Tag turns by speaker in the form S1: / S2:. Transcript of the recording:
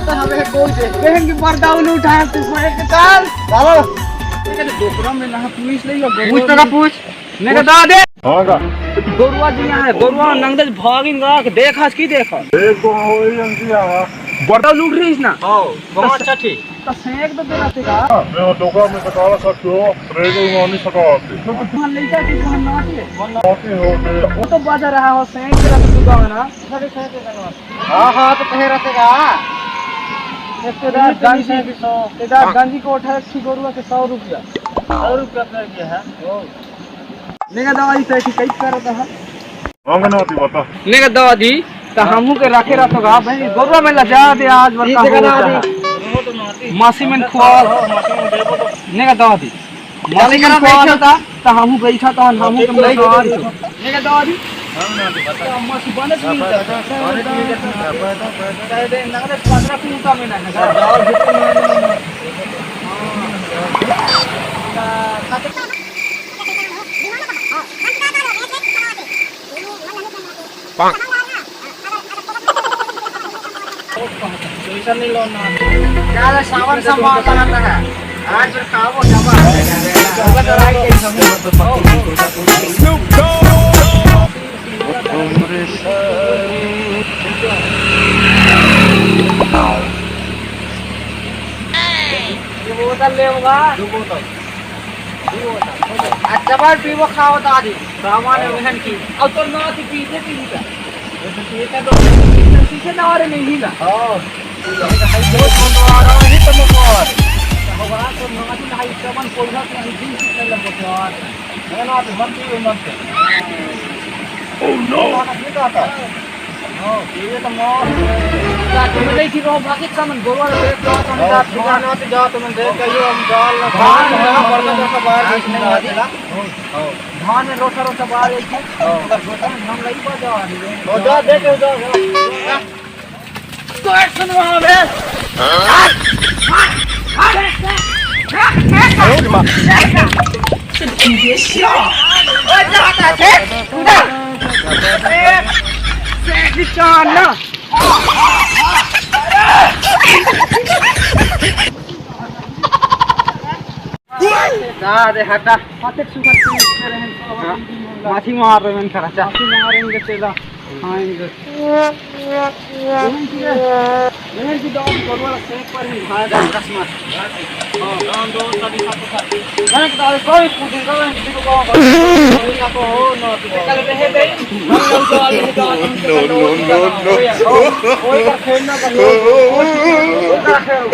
S1: तो हमें कोई दे बहन की पर्दा उन उठाया तू मैं के चाल चलो ये दोकरा में ना पुलिस नहीं हो पूछ तो पूछ मैं के दा दे हां का गोरुआ जी यहां है गोरुआ नंगदज भागिन गा के देखा की देखा
S2: एक को होई अंसी आवा
S1: बड़ा लूट रही ना
S2: हां
S1: बहुत अच्छा ठीक तो सेक तो देना तेगा
S2: मैं दोका में सकाला सकतो रेगो मानी सकाते
S1: तो ले जा कि हम नाती
S2: हो गए
S1: वो तो बाजा रहा हो सेक तेरा तो दुगा है ना सारे सेक देगा हां तो कहे रहतेगा इसके गंजी तेरा गंजी को उठा अच्छी गोरुआ के 100 रुपया 100 रुपया कर गया है लेगा दवाई तो ऐसी कई कर रहा है
S2: हां नाती बता
S1: लेगा दवा दी तो हमहू के रखे रहतोगा भाई गोरुआ में लजा दे आज बरका मासी में खोल नेगा दवा दी मासी में खोल था तो हमहू बैठा था हमहू के मसार नेगा दवा दी हम ना बता मासी बनत नहीं कह दे नगद 15 फूटा में ना जाओ पैसा नहीं लोना क्या सावन संभालता रहता है आज फिर काबो जमा है लगा के स्नूप डॉग ये बोतल लेऊंगा दो बोतल अच्छा बार पीवो खाओ दादी सामान वहन की अब तो ना थी पीते पीता ये का तो शीशे ना और नहीं हिला हां बहुत मंदवारा ही तो मकोर भगवान तो नाती नहीं सामान कोल्हा नहीं दिन से लगोर है ना तो मन की मन से ओह नो ये का था हां ये तो मोर क्या तुम नहीं थी रो बाकी सामान गोवर देख लो तुम जा दुकान में जा तुम देख कहियो हम डाल ना धान ना पड़ता तो बाहर नहीं आदेला हां धान में रोटा रोटा बाहर आई है अगर रोटा हम लई बजा हो जा देख जा तो एक्शन वहां बे अरे मां ये क्या ओ जाता है से चान ना दे हटा हाथे सुगर से रहन माछी मार रहे हैं खरा चाची मारेंगे तेला खाएंगे ये की दो गोलवाला सेक पर ही भागा 10 मार हां दो तभी साथ मैंने तो कोई पूछे तो किसी को को हो नो कल रहे दे नो कोई का खेलना का कोई का खेल